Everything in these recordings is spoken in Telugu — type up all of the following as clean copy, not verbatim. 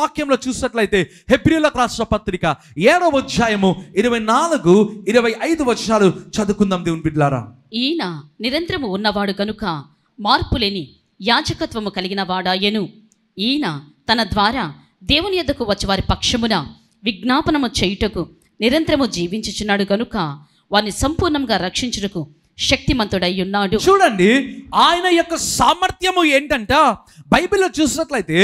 వాక్యంలో చూసినట్లయితే హెబ్రీయులకు రాసిన పత్రిక 7వ అధ్యాయము 24, 25 వచనాలు చదువుకుందాం దేవుని బిడ్డలారా. ఈయన నిరంతరము ఉన్నవాడు గనుక మార్పులేని యాజకత్వము కలిగిన వాడాయెను. ఈయన తన ద్వారా దేవుని యొద్దకు వచ్చి వారి పక్షమున విజ్ఞాపనము చేయుటకు నిరంతరము జీవించుచున్నాడు గనుక వారిని సంపూర్ణంగా రక్షించుటకు శక్తిమంతుడై ఉన్నాడు. చూడండి, ఆయన యొక్క సామర్థ్యము ఏంటంట, బైబిల్లో చూసినట్లయితే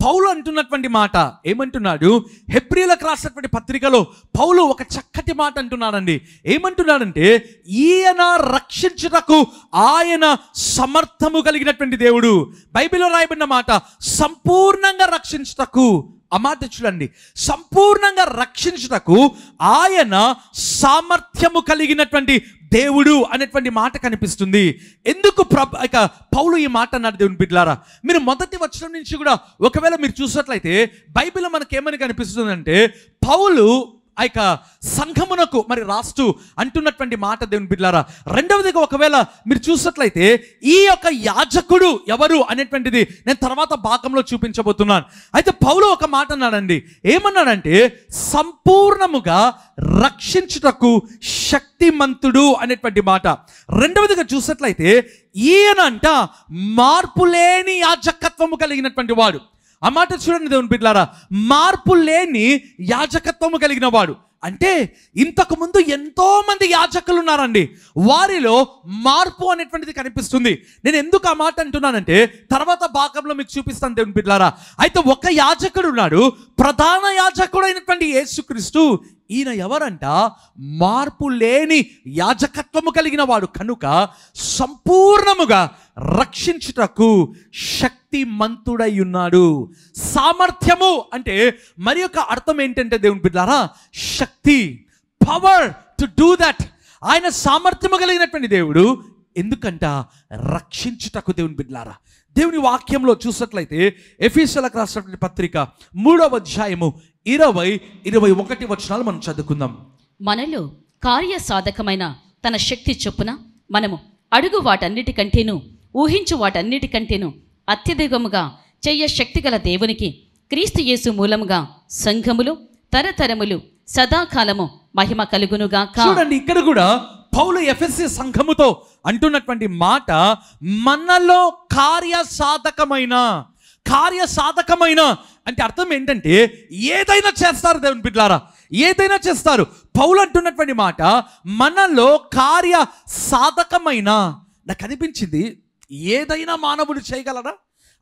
పౌలు అంటున్నటువంటి మాట ఏమంటున్నాడు, హెబ్రీయులకు రాసినటువంటి పత్రికలో పౌలు ఒక చక్కటి మాట అంటున్నాడండి. ఏమంటున్నాడంటే, ఈయన రక్షించుటకు ఆయన సమర్థము కలిగినటువంటి దేవుడు. బైబిల్లో రాయబడిన మాట సంపూర్ణంగా రక్షించుటకు. ఆ మాట చూడండి, సంపూర్ణంగా రక్షించుటకు ఆయన సామర్థ్యము కలిగినటువంటి దేవుడు అనేటువంటి మాట కనిపిస్తుంది. ఎందుకు పౌలు ఈ మాట అన్నాడు దేవుని బిడ్డలారా? మీరు మొదటి వచనం నుంచి కూడా ఒకవేళ మీరు చూసినట్లయితే బైబిల్లో మనకేమని కనిపిస్తుందంటే, పౌలు ఆ యొక్క సంఘమునకు మరి రాస్తూ అంటున్నటువంటి మాట దేవుని బిడ్డలారా. రెండవదిగా ఒకవేళ మీరు చూసినట్లయితే ఈ యొక్క యాజకుడు ఎవరు అనేటువంటిది నేను తర్వాత భాగంలో చూపించబోతున్నాను. అయితే పౌలు ఒక మాట అన్నాడండి. ఏమన్నాడంటే, సంపూర్ణముగా రక్షించుటకు శక్తిమంతుడు అనేటువంటి మాట. రెండవదిగా చూసినట్లయితే ఈయన అంట మార్పు లేని యాజకత్వము కలిగినటువంటి వాడు. ఆ మాట చూడండి దేవుని బిడ్డలారా, మార్పు లేని యాజకత్వము కలిగిన వాడు అంటే ఇంతకు ముందు ఎంతో మంది యాజకులు ఉన్నారండి, వారిలో మార్పు అనేటువంటిది కనిపిస్తుంది. నేను ఎందుకు ఆ మాట అంటున్నానంటే తర్వాత భాగంలో మీకు చూపిస్తాను దేవుని బిడ్డలారా. అయితే ఒక యాజకుడు ఉన్నాడు, ప్రధాన యాజకుడు అయినటువంటి యేసుక్రీస్తు. ఈయన ఎవరంట, మార్పు లేని యాజకత్వము కలిగిన వాడు కనుక సంపూర్ణముగా రక్షించుటకు శక్తిమంతుడై ఉన్నాడు. సామర్థ్యము అంటే మరి యొక్క అర్థం ఏంటంటే దేవుని బిడ్డలారా, శక్తి, పవర్ టు డూ దట్. ఆయన సామర్థ్యము కలిగినటువంటి దేవుడు. ఎందుకంట రక్షించుటకు దేవుని బిడ్డలారా. దేవుని వాక్యంలో చూసినట్లయితే ఎఫెసీయులకు రాసినటువంటి పత్రిక 3వ అధ్యాయము 20, 21 వచనాలు మనం చదువుకుందాం. మనలో కార్యసాధకమైన తన శక్తి చొప్పున మనము అడుగు వాటన్నిటికంటేను ఊహించు వాటన్నిటికంటేను అత్యధికముగా చెయ్య శక్తి గల దేవునికి క్రీస్తు యేసు మూలముగా సంఘములు తరతరములు సదాకాలము మహిమ కలుగునుగాక. చూడండి, ఇక్కడ కూడా పౌలు ఎఫెసీ సంఘముతో అంటున్నటువంటి మాట, మనలో కార్యసాధకమైన అంటే అర్థం ఏంటంటే ఏదైనా చేస్తారు దేవుని బిడ్డలారా, ఏదైనా చేస్తారు. పౌలు అంటున్నటువంటి మాట మనలో కార్య సాధకమైన. నాకు అనిపించింది, ఏదైనా మానవుడు చేయగలరా?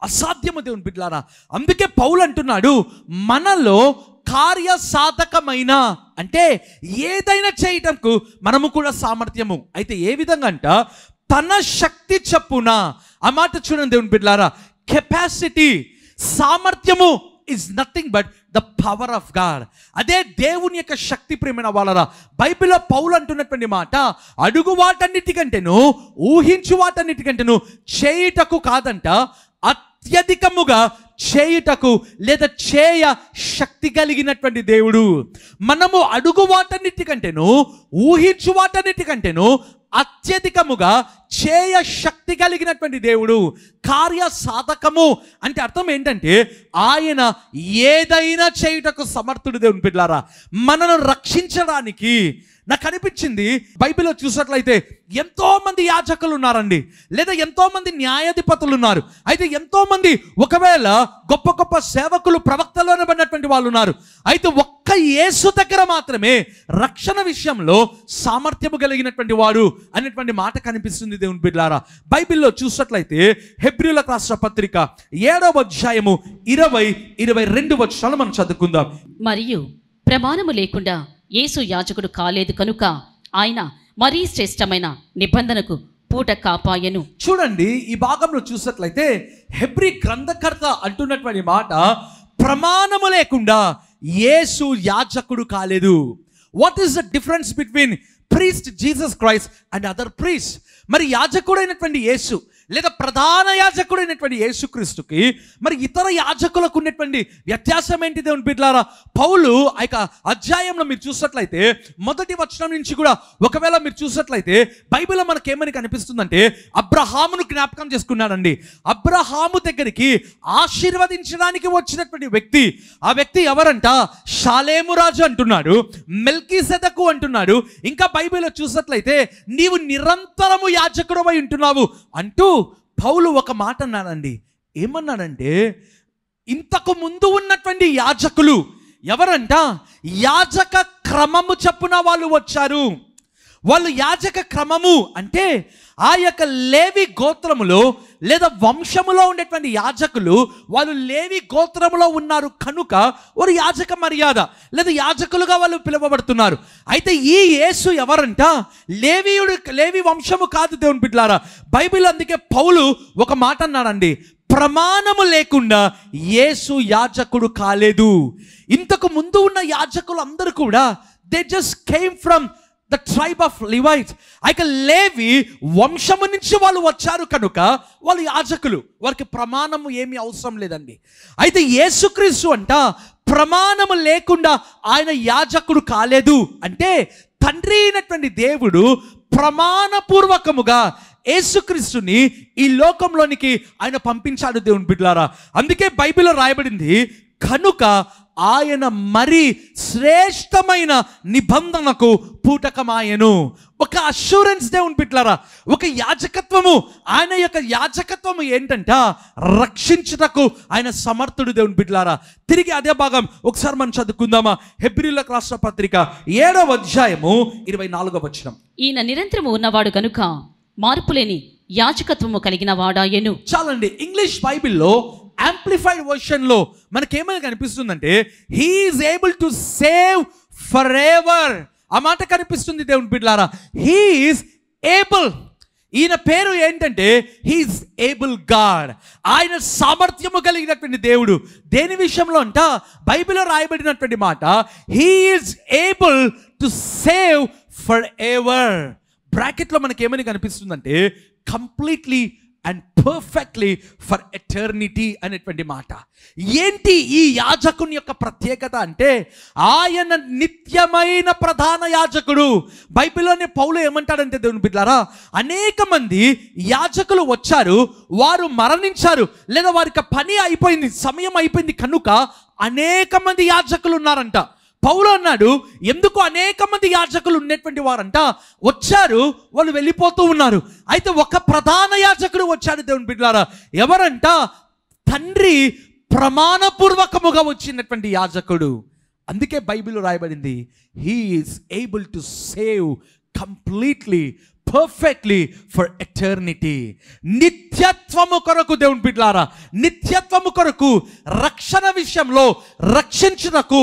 అసాధ్యము దేవుని బిడ్డలారా. అందుకే పౌలు అంటున్నాడు మనలో కార్యసాధకమైన, అంటే ఏదైనా చేయటంకు మనము కూడా సామర్థ్యము. అయితే ఏ విధంగా అంట, తన శక్తి చొప్పున. ఆ మాట చూడండి దేవుని బిడ్డలారా, కెపాసిటీ, సామర్థ్యము is nothing but the power of God. అదే దేవుని యొక్క శక్తి. ప్రియమైన వాళ్ళరా, బైబిల్లో పౌలు అంటున్నటువంటి మాట అడుగు వాటన్నిటికంటేను ఊహించు వాటన్నిటికంటేను చేయుటకు కాదంట, అత్యధికముగా చేయుటకు లేదా చేయ శక్తి కలిగినటువంటి దేవుడు. మనము అడుగు వాటన్నిటికంటేను ఊహించు వాటన్నిటికంటేను అత్యధికముగా చేయ శక్తి కలిగినటువంటి దేవుడు. కార్య సాధకము అంటే అర్థం ఏంటంటే ఆయన ఏదైనా చేయుటకు సమర్థుడు దేవుని బిడ్డలారా. మనను రక్షించడానికి నాకు అనిపించింది, బైబిల్లో చూసినట్లయితే ఎంతో మంది యాజకులు ఉన్నారండి, లేదా ఎంతో మంది న్యాయాధిపతులు ఉన్నారు. అయితే ఎంతో మంది ఒకవేళ గొప్ప గొప్ప సేవకులు, ప్రవక్తలు అనబడినటువంటి వాళ్ళు ఉన్నారు. అయితే ఒక్క యేసు దగ్గర మాత్రమే రక్షణ విషయంలో సామర్థ్యము కలిగినటువంటి వాడు అనేటువంటి మాట కనిపిస్తుంది దేవుని బిడ్డలారా. బైబిల్లో చూసినట్లయితే హెబ్రీయులకు రాసిన పత్రిక 7వ అధ్యాయము 20, 22 వచనాలు మనం చదువుకుందాం. మరియు ప్రమాణము లేకుండా యేసు యాజకుడు కాలేదు కనుక ఆయన మరీ శ్రేష్టమైన నిబంధనకు పూట కాపాయను. చూడండి, ఈ భాగంలో చూసినట్లయితే హెబ్రీ గ్రంథకర్త అంటున్నటువంటి మాట, ప్రమాణము లేకుండా యేసు యాజకుడు కాలేదు. What is the difference between priest Jesus Christ and other priest? మరి యాజకుడైనటువంటి యేసు లేదా ప్రధాన యాజకుడైనటువంటి యేసుక్రీస్తుకి మరి ఇతర యాజకులకు ఉన్నటువంటి వ్యత్యాసం ఏంటి దేవుని బిడ్డలారా? పౌలు ఆ యొక్క అధ్యాయంలో మీరు చూసినట్లయితే మొదటి వచనం నుంచి కూడా ఒకవేళ మీరు చూసినట్లయితే బైబిల్లో మనకేమని కనిపిస్తుందంటే అబ్రహామును జ్ఞాపకం చేసుకున్నాడండి. అబ్రహాము దగ్గరికి ఆశీర్వదించడానికి వచ్చినటువంటి వ్యక్తి, ఆ వ్యక్తి ఎవరంట? షాలేము రాజు అంటున్నాడు, మెల్కీసెదకు అంటున్నాడు. ఇంకా బైబిల్లో చూసినట్లయితే నీవు నిరంతరము యాజకుడవై ఉంటున్నావు అంటూ పౌలు ఒక మాట అన్నాడండి. ఏమన్నాడంటే ఇంతకు ముందు ఉన్నటువంటి యాజకులు ఎవరంట? యాజక క్రమము చప్పున వాళ్ళు వచ్చారు. వాళ్ళు యాజక క్రమము అంటే ఆ యొక్క లేవి గోత్రములో లేదా వంశములో ఉండేటువంటి యాజకులు వాళ్ళు లేవి గోత్రములో ఉన్నారు కనుక వారు యాజక మర్యాద లేదా యాజకులుగా వాళ్ళు పిలువబడుతున్నారు. అయితే ఈ యేసు ఎవరంట? లేవి వంశము కాదు దేవుని బిడ్డలారా. బైబిల్ అందుకే పౌలు ఒక మాట అన్నాడండి, ప్రమాణము లేకుండా యేసు యాజకుడు కాలేదు. ఇంతకు ముందు ఉన్న యాజకులు అందరూ కూడా they just came from the tribe of Levites. అయితే లేవి వంశము నుంచి వాళ్ళు వచ్చారు కనుక వాళ్ళు యాజకులు, వారికి ప్రమాణము ఏమీ అవసరం లేదండి. అయితే యేసుక్రీస్తు అంట ప్రమాణము లేకుండా ఆయన యాజకుడు కాలేదు. అంటే తండ్రి అయినటువంటి దేవుడు ప్రమాణపూర్వకముగా యేసుక్రీస్తుని ఈ లోకంలోనికి ఆయన పంపించాడు దేవుని బిడ్డలారా. అందుకే బైబిల్లో రాయబడింది, కనుక ఆయన మరి శ్రేష్టమైన నిబంధనకు పూటకమాయను. ఒక అష్యూరెన్స్ దేవుని బిడ్డలారా, ఒక యాజకత్వము. ఆయన యొక్క యాజకత్వము ఏంటంట? రక్షించుటకు ఆయన సమర్థుడు దేవుని బిడ్డలారా. తిరిగి అదే భాగం ఒకసారి మనం చదువుకుందామా? హెబ్రీయులకు రాసిన పత్రిక 7వ అధ్యాయము 24వ వచనం. ఈయన నిరంతరము ఉన్నవాడు కనుక మార్పులేని యాజకత్వము కలిగిన వాడాయెను. చాలండి. ఇంగ్లీష్ బైబిల్లో యాంప్లిఫైడ్ వర్షన్ లో మనకేమైనా కనిపిస్తుందంటే he is able to save forever. ఆ మాట కనిపిస్తుంది దేవుని బిడ్డలారా. He is able. ఈయన పేరు ఏంటంటే హీఈస్ ఏబుల్ గాడ్. ఆయన సామర్థ్యము కలిగినటువంటి దేవుడు. దేని విషయంలో అంట? బైబిల్లో రాయబడినటువంటి మాట, he is able to save forever. బ్రాకెట్లో మనకేమని కనిపిస్తుందంటే completely and perfectly for eternity అనేటువంటి మాట. ఏంటి ఈ యాజకుని యొక్క ప్రత్యేకత అంటే ఆయన నిత్యమైన ప్రధాన యాజకుడు. బైబిల్లోనే పౌలు ఏమంటాడంటే దేవుని బిడ్డలారా, అనేక మంది యాజకులు వచ్చారు, వారు మరణించారు లేదా వారికి పని అయిపోయింది, సమయం అయిపోయింది కనుక అనేక మంది యాజకులు ఉన్నారంట. పౌలు అన్నాడు, ఎందుకు అనేక మంది యాజకులు ఉన్నటువంటి వారంట వచ్చారు, వాళ్ళు వెళ్ళిపోతూ ఉన్నారు. అయితే ఒక ప్రధాన యాజకుడు వచ్చాడు దేవుని బిడ్డలారా. ఎవరంట? తండ్రి ప్రమాణపూర్వకముగా వచ్చినటువంటి యాజకుడు. అందుకే బైబిల్లో రాయబడింది, he is able to save completely perfectly for eternity. నిత్యత్వము కొరకు దేవుని బిడ్డలారా, నిత్యత్వము కొరకు రక్షణ విషయంలో రక్షించుటకు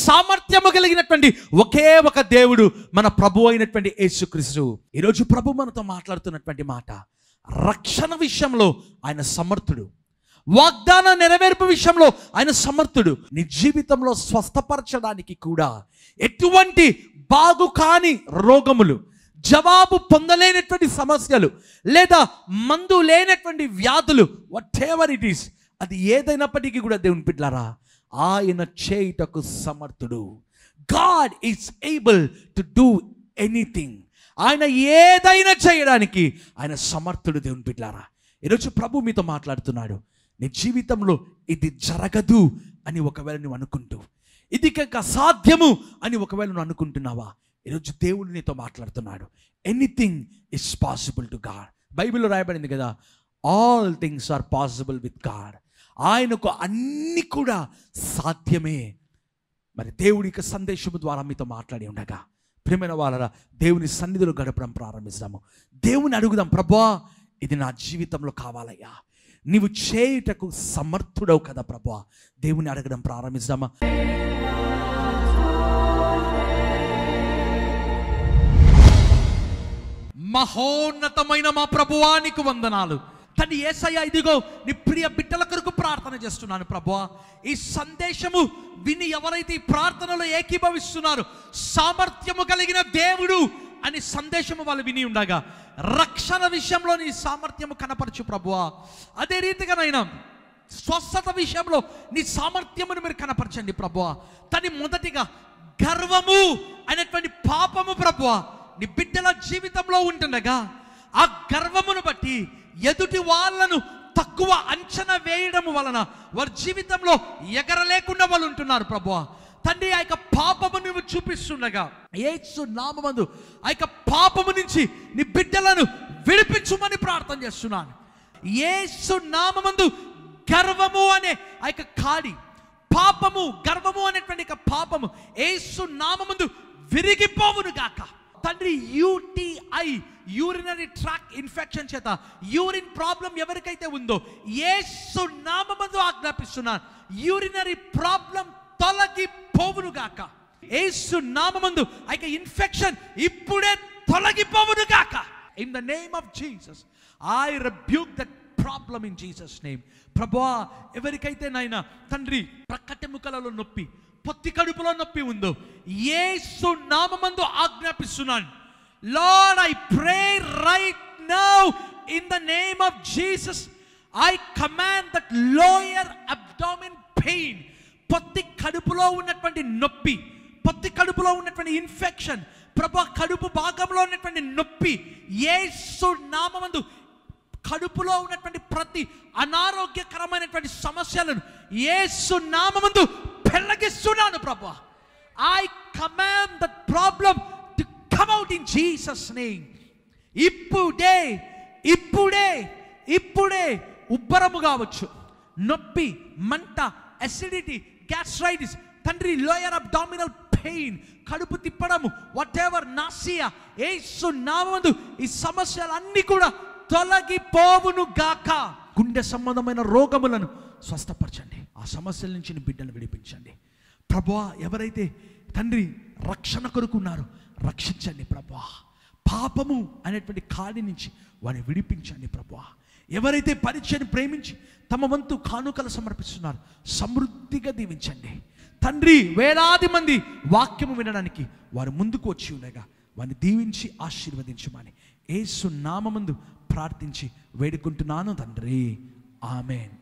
సామర్థ్యము కలిగినటువంటి ఒకే ఒక దేవుడు మన ప్రభు అయినటువంటి యేసుక్రీస్తు. ఈరోజు ప్రభు మనతో మాట్లాడుతున్నటువంటి మాట, రక్షణ విషయంలో ఆయన సమర్థుడు, వాగ్దాన నెరవేర్పు విషయంలో ఆయన సమర్థుడు. నీ జీవితంలో స్వస్థపరచడానికి కూడా ఎటువంటి బాగు కాని రోగములు, జవాబు పొందలేనటువంటి సమస్యలు లేదా మందు లేనటువంటి వ్యాధులు, వాట్ ఎవర్ ఇట్ ఈస్, అది ఏదైనప్పటికీ కూడా దేవుని బిడ్డలారా ఆయన చేయుటకు సమర్థుడు. God is able to do anything. ఆయన ఏదైనా చేయడానికి ఆయన సమర్థుడు దేవుని బిడ్డలారా. ఈరోజు ప్రభు మీతో మాట్లాడుతున్నాడు. నీ జీవితంలో ఇది జరగదు అని ఒకవేళ నువ్వు అనుకుంటూ, ఇది అసాధ్యము అని ఒకవేళ నువ్వు అనుకుంటున్నావా, ఈరోజు దేవుడు నీతో మాట్లాడుతున్నాడు. Anything is possible to God. బైబిల్లో రాయబడింది కదా, all things are possible with God. ఆయనకు అన్ని కూడా సాధ్యమే. మరి దేవుడికి సందేశము ద్వారా మీతో మాట్లాడి ఉండగా ప్రియమైన వాళ్ళరా, దేవుని సన్నిధిలో గడపడం ప్రారంభిస్తాము. దేవుని అడుగుదాం, ప్రభువా ఇది నా జీవితంలో కావాలయ్యా, నీవు చేయుటకు సమర్థుడవు కదా ప్రభువా. దేవుని అడగడం ప్రారంభిస్తామా? మహోన్నతమైన మా ప్రభువానికి వందనాలు. తండ్రి యేసయ్య, ఇదిగో నీ ప్రియ బిడ్డల కొరకు ప్రార్థన చేస్తున్నాను ప్రభువా. ఈ సందేశము విని ఎవరైతే ఈ ప్రార్థనలో ఏకీభవిస్తున్నారో, సామర్థ్యము కలిగిన దేవుడు అని సందేశము వాళ్ళు విని ఉండగా రక్షణ విషయంలో నీ సామర్థ్యము కనపరచు ప్రభువా. అదే రీతిగానైనా స్వస్థత విషయంలో నీ సామర్థ్యమును మీరు కనపరచండి ప్రభువా. తని మొదటిగా గర్వము అనేటువంటి పాపము ప్రభువా నీ బిడ్డల జీవితంలో ఉంటుండగా ఆ గర్వమును బట్టి ఎదుటి వాళ్ళను తక్కువ అంచనా వేయడం వలన వారి జీవితంలో ఎగరలేకుండా వాళ్ళు ఉంటున్నారు ప్రభువా. తండ్రి, ఆ యొక్క పాపము నువ్వు చూపిస్తుండగా యేసు నామమందు ఆ యొక్క పాపము నుంచి నీ బిడ్డలను విడిపించుమని ప్రార్థన చేస్తున్నాను. యేసు నామమందు గర్వము అనే ఆ యొక్క కాడి, పాపము, గర్వము అనేటువంటి పాపము యేసు నామమందు విరిగిపోవును గాక తండ్రి. UTI, యూరినరీ ట్రాక్ ఇన్ఫెక్షన్ చేత యూరిన్ ప్రాబ్లం ఎవరికైతే ఉందో యేసు నామమందు ఆజ్ఞాపిస్తున్నాను, యూరినరీ ప్రాబ్లం తొలగిపోవును గాక. యేసు నామమందు ఆ యొక్క ఇన్ఫెక్షన్ ఇప్పుడే తొలగిపోవును గాక. In the name of Jesus I rebuke that problem in Jesus name. ప్రభువా, ఎవరికైతే నాయనా తండ్రి ప్రక్కటెముకలలో నొప్పి, పొత్తి కడుపులో నొప్పి ఉందో యేసు నామమందు ఆజ్ఞాపిస్తున్నాను. Lord, I pray right now in the name of Jesus. I command that lower abdomen pain, పొత్తి కడుపులో ఉన్నటువంటి నొప్పి, పొత్తి కడుపులో ఉన్నటువంటి ఇన్ఫెక్షన్, ప్రభు కడుపు భాగంలో ఉన్నటువంటి నొప్పి యేసు నామమందు, కడుపులో ఉన్నటువంటి ప్రతి అనారోగ్యకరమైనటువంటి సమస్యలను యేసు నామమందు పెళ్ళగిస్తున్నాను ప్రభు. I command that problem to come out in Jesus name. ఇప్పుడే ఇప్పుడే ఇప్పుడే ఉబ్బరము కావచ్చు, నొప్పి, మంట, అసిడిటీ, గ్యాస్ట్రైటిస్, తండ్రి లోయర్ అబ్డామినల్ పెయిన్, కడుపు తిప్పడము, వాట్ ఎవర్, నాసియా, యేసు నామమందు ఈ సమస్యలన్నీ కూడా తొలగిపోవును గాక. గుండె సంబంధమైన రోగములను స్వస్థపరచండి, ఆ సమస్యల నుంచి నీ బిడ్డను విడిపించండి ప్రభువా. ఎవరైతే తండ్రి రక్షణ కొరుకున్నారో రక్షించండి ప్రభువా. పాపము అనేటువంటి కాడి నుంచి వారిని విడిపించండి ప్రభువా. ఎవరైతే పరీక్షను ప్రేమించి తమ వంతు కానుకలు సమర్పిస్తున్నారు సమృద్ధిగా దీవించండి తండ్రి. వేలాది మంది వాక్యము వినడానికి వారు ముందుకు వచ్చి ఉండగా వారిని దీవించి ఆశీర్వదించమని యేసు నామమందు ప్రార్థించి వేడుకుంటున్నాను తండ్రి. ఆమేన్.